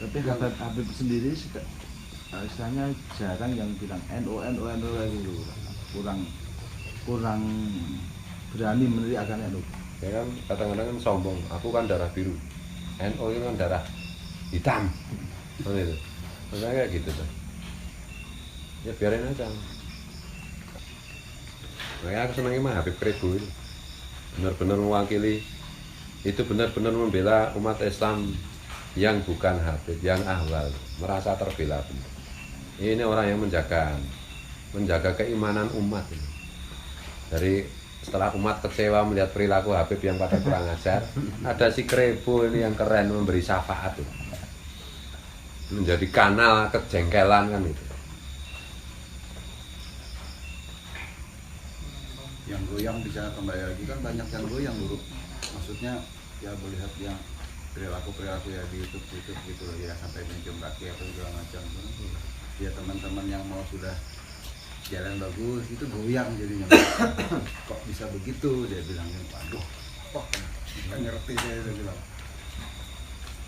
Tapi Habib sendiri istilahnya jarang yang bilang NU gitu. Kurang berani meneriakkan NU. Ya kan kadang-kadang kan sombong. Aku kan darah biru. NU itu kan darah hitam. Itu. Maksudnya kayak gitu tuh. Ya biarin aja. Makanya aku senangnya mah Habib Krebo itu. Benar-benar mewakili, itu benar-benar membela umat Islam yang bukan Habib, yang ahwal, merasa terbela. Ini orang yang menjaga keimanan umat. Dari setelah umat kecewa melihat perilaku Habib yang pada kurang ajar, ada si Krebo ini yang keren memberi syafaat, menjadi kanal kejengkelan kan itu. Yang goyang bisa kembali lagi kan banyak yang goyang dulu. Maksudnya ya melihat yang perilaku ya di YouTube gitu ya, sampai mencium kaki atau segala macam. Ya teman-teman yang mau sudah jalan bagus itu goyang jadinya. Kok bisa begitu, dia bilangnya, waduh kok nggak ngerti, saya bilang.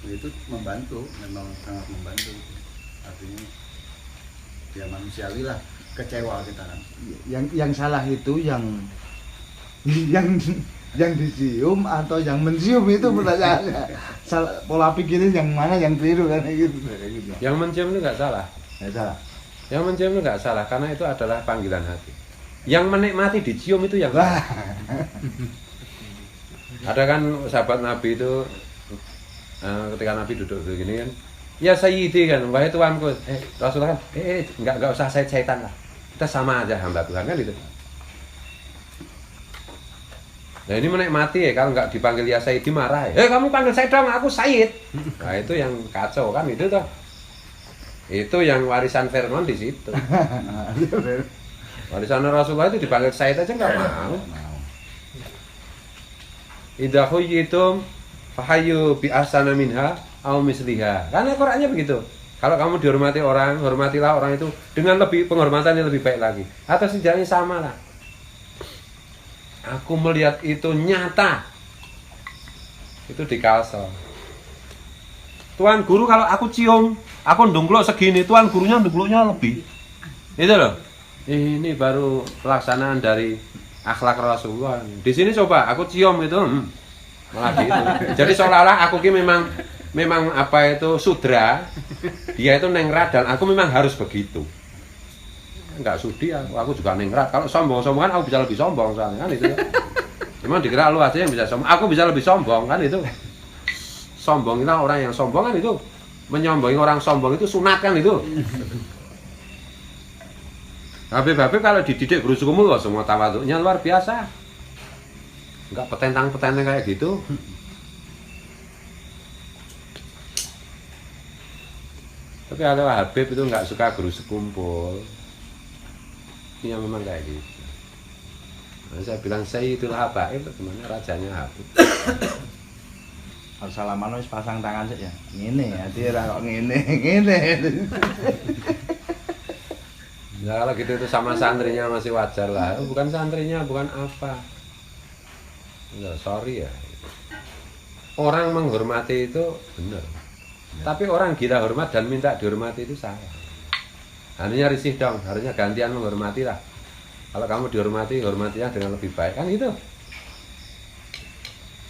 Nah, itu membantu, memang sangat membantu. Artinya ya manusiawi lah, kecewa kita kan. Yang salah itu yang dicium atau yang mencium, itu pertanyaannya. Pola pikirnya yang mana yang keliru kan gitu. Yang mencium itu nggak salah. Nggak salah. Yang mencium itu nggak salah karena itu adalah panggilan hati. Yang menikmati dicium itu yang salah. Ada kan sahabat Nabi itu ketika Nabi duduk begini kan, ya Sayyidi kan, wahai tuanku, Rasulullah kan, enggak usah syaitan lah, kita sama aja hamba Tuhan kan itu. Nah ini menikmati ya, kalau nggak dipanggil ya Sayyidi marah ya, kamu panggil saya dong, aku Sayyid. Nah itu yang kacau kan itu toh. Itu yang warisan Firman di situ. Warisan Rasulullah itu dipanggil Sayyid aja nggak mau. Idza huyyitum fahayu bi ahsana minha aw misliha. Karena Qur'annya begitu. Kalau kamu dihormati orang, hormatilah orang itu dengan lebih penghormatan yang lebih baik lagi. Atau setidaknya sama lah. Aku melihat itu nyata. Itu di Kalsel. Tuan guru kalau aku cium, aku ndungkluk segini, tuan gurunya ndungkluknya lebih. Itu loh. Ini baru pelaksanaan dari akhlak Rasulullah. Di sini coba aku cium itu, malah gitu. Jadi seolah-olah aku ki memang apa itu sudra, dia itu nengrat dan aku memang harus begitu. Enggak sudi aku juga nengrat. Kalau sombong-sombongan aku bisa lebih sombong soalnya kan itu. Memang dikira lu aja yang bisa sombong, aku bisa lebih sombong kan itu. Sombongilah orang yang sombong kan itu. Menyombongi orang sombong itu sunat kan itu. Habib-habib kalau dididik guru sukumu loh, semua tawaduknya luar biasa. Enggak petentang-petentang kayak gitu. Tapi kalau Habib itu enggak suka guru sekumpul. Ini yang memang kayak gitu. Nah, saya bilang Sayyidul Habaib, gimana rajanya Habib. Harus salaman wis pasang tangan sih ya. Ngene hati ora kok ngene. Ya kalau gitu itu sama santrinya masih wajar lah. Bukan santrinya, bukan apa. Ya, sorry ya. Orang menghormati itu benar. Ya. Tapi orang gila hormat dan minta dihormati itu salah. Harusnya risih dong, harusnya gantian menghormati lah. Kalau kamu dihormati, hormatinya dengan lebih baik kan itu.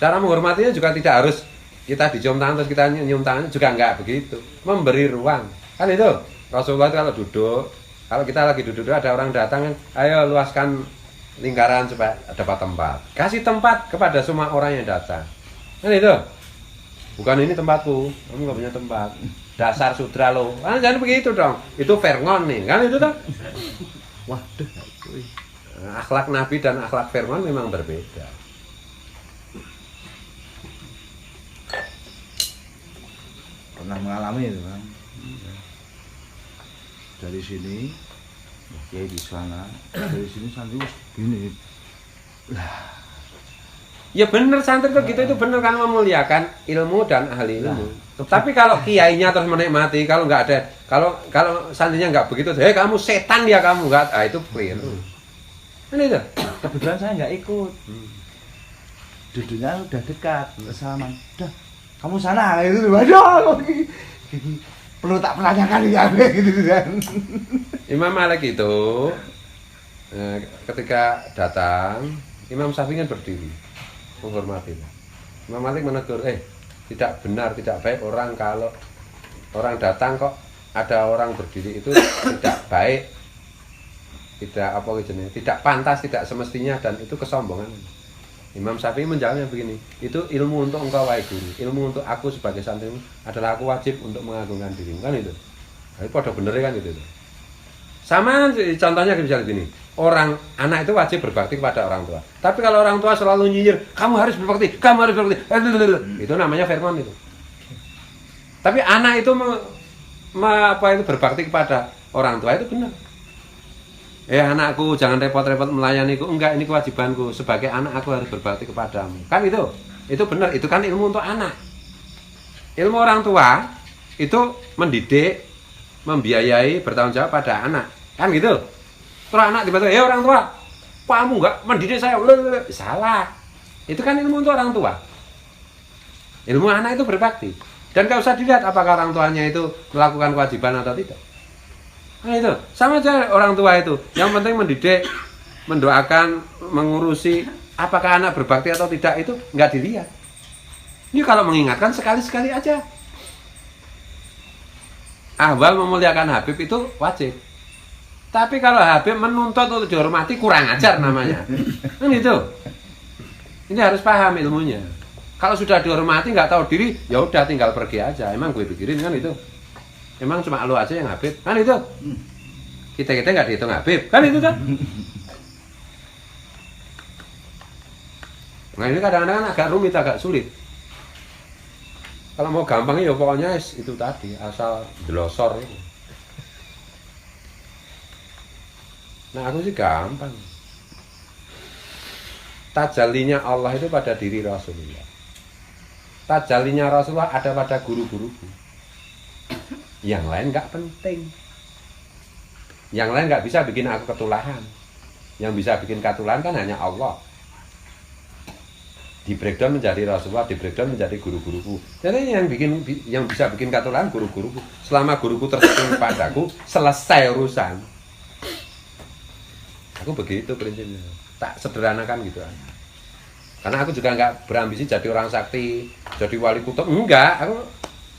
Cara menghormatinya juga tidak harus kita dicium tangan terus kita nyium tangan, juga enggak begitu. Memberi ruang. Kan itu. Rasulullah itu kalau duduk, kalau kita lagi duduk ada orang datang kan, ayo luaskan lingkaran supaya dapat tempat. Kasih tempat kepada semua orang yang datang. Kan itu. Bukan ini tempatku, kamu nggak punya tempat. Dasar sudra lo. Ah, jangan begitu dong. Itu Firman nih, kan itu toh. Waduh. Akhlak Nabi dan akhlak Firman memang berbeda. Pernah mengalami itu kan. Dari sini Kiai di sana, dari sini santri gini. Lah. Ya benar santri tuh gitu, itu benar kan memuliakan ilmu dan ahli ilmu. Tapi kalau kiainya terus menikmati, kalau nggak ada, kalau santrinya nggak begitu, kamu setan ya kamu nggak, itu keliru. Ini itu. Kebetulan saya nggak ikut. Duduknya udah dekat, salaman. Udah, kamu sana itu. Waduh, perlu tak pertanyakan ya gitu kan. Imam Malik itu ketika datang, Imam Syafi'i kan berdiri menghormati. Imam Malik menegur, tidak benar, tidak baik orang kalau orang datang kok ada orang berdiri itu tidak baik, tidak pantas, tidak semestinya, dan itu kesombongan. Imam Syafi'i menjawabnya begini, itu ilmu untuk engkau wahai guru, ilmu untuk aku sebagai santrimu adalah aku wajib untuk mengagungkan dirimu, kan itu. Tapi pada bener kan itu. Sama contohnya bisa begini, anak itu wajib berbakti kepada orang tua. Tapi kalau orang tua selalu nyinyir, kamu harus berbakti, itu namanya firman itu. Tapi anak itu berbakti kepada orang tua itu benar. Anakku jangan repot-repot melayaniku. Enggak, ini kewajibanku. Sebagai anak aku harus berbakti kepadamu. Kan itu benar. Itu kan ilmu untuk anak. Ilmu orang tua itu mendidik, membiayai, bertanggung jawab pada anak. Kan gitu. Terus anak tiba-tiba, orang tua, kamu enggak mendidik saya. Salah. Itu kan ilmu untuk orang tua. Ilmu anak itu berbakti. Dan gak usah dilihat apakah orang tuanya itu melakukan kewajiban atau tidak. Nah itu, sama aja orang tua itu. Yang penting mendidik, mendoakan, mengurusi apakah anak berbakti atau tidak itu nggak dilihat. Ini kalau mengingatkan sekali-sekali aja. Ahwal memuliakan Habib itu wajib. Tapi kalau Habib menuntut untuk dihormati kurang ajar namanya. Kan itu. Ini harus paham ilmunya. Kalau sudah dihormati nggak tahu diri, ya udah tinggal pergi aja. Emang gue pikirin kan itu. Emang cuma lu aja yang Habib, kan itu. Kita nggak dihitung Habib, kan itu kan. Nah ini kadang-kadang agak rumit, agak sulit. Kalau mau gampangnya ya pokoknya itu tadi, asal delosor itu. Nah aku sih gampang. Tajallinya Allah itu pada diri Rasulullah. Tajallinya Rasulullah ada pada guru-guruku. Yang lain nggak penting. Yang lain nggak bisa bikin aku ketulahan. Yang bisa bikin ketulahan kan hanya Allah. Di breakdown menjadi Rasulullah, di breakdown menjadi guru-guruku. Jadi yang bisa bikin ketulahan guru-guruku. Selama guruku tersenyum padaku, selesai urusan. Aku begitu prinsipnya. Tak sederhanakan gitu aja. Karena aku juga nggak berambisi jadi orang sakti, jadi wali kutub. Enggak, aku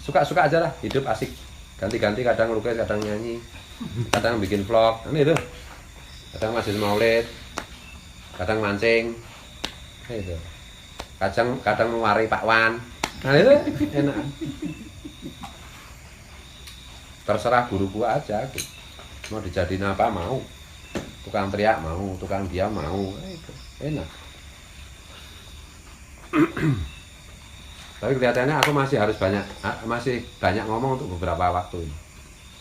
suka-suka aja lah, hidup asik. Ganti-ganti, kadang lukis, kadang nyanyi, kadang bikin vlog, kan itu. Kadang masih maulid, kadang mancing, itu. Kadang mewari Pak Wan, nah itu enak. Terserah guruku aja, aku. Mau dijadiin apa mau, tukang teriak mau, tukang diam mau, itu enak. Tapi kelihatannya aku masih banyak ngomong untuk beberapa waktu ini.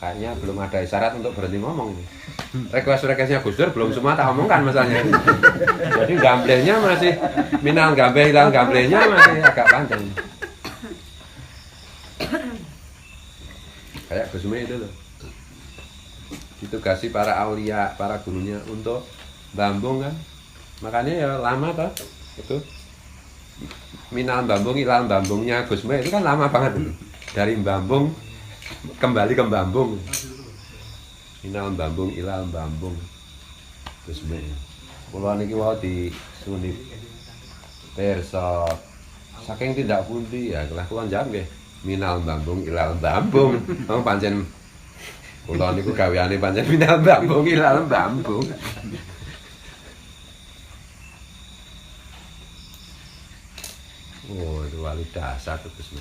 Kayaknya belum ada isyarat untuk berhenti ngomong ini. Request-requestnya Gus Dur belum semua tak omongkan masalahnya. Jadi gamblenya masih minal gamble hilang gamblenya masih agak panjang. Kayak Gus Me itu loh. Ditugasi para aulia, para gurunya untuk bambung kan. Makanya ya lama toh itu. Minal bambung ilal bambungnya Gus Me itu kan lama banget itu. Dari bambung kembali ke bambung. Minal bambung ilal bambung Gus Me. Kula niki wau disuni perso saking tindak pundi ya kula jawab nggih minal bambung ilal bambung. Wong pancen kula niku gaweane pancen minal bambung ilal bambung. Oh, itu wali dasar tuh Gus Me.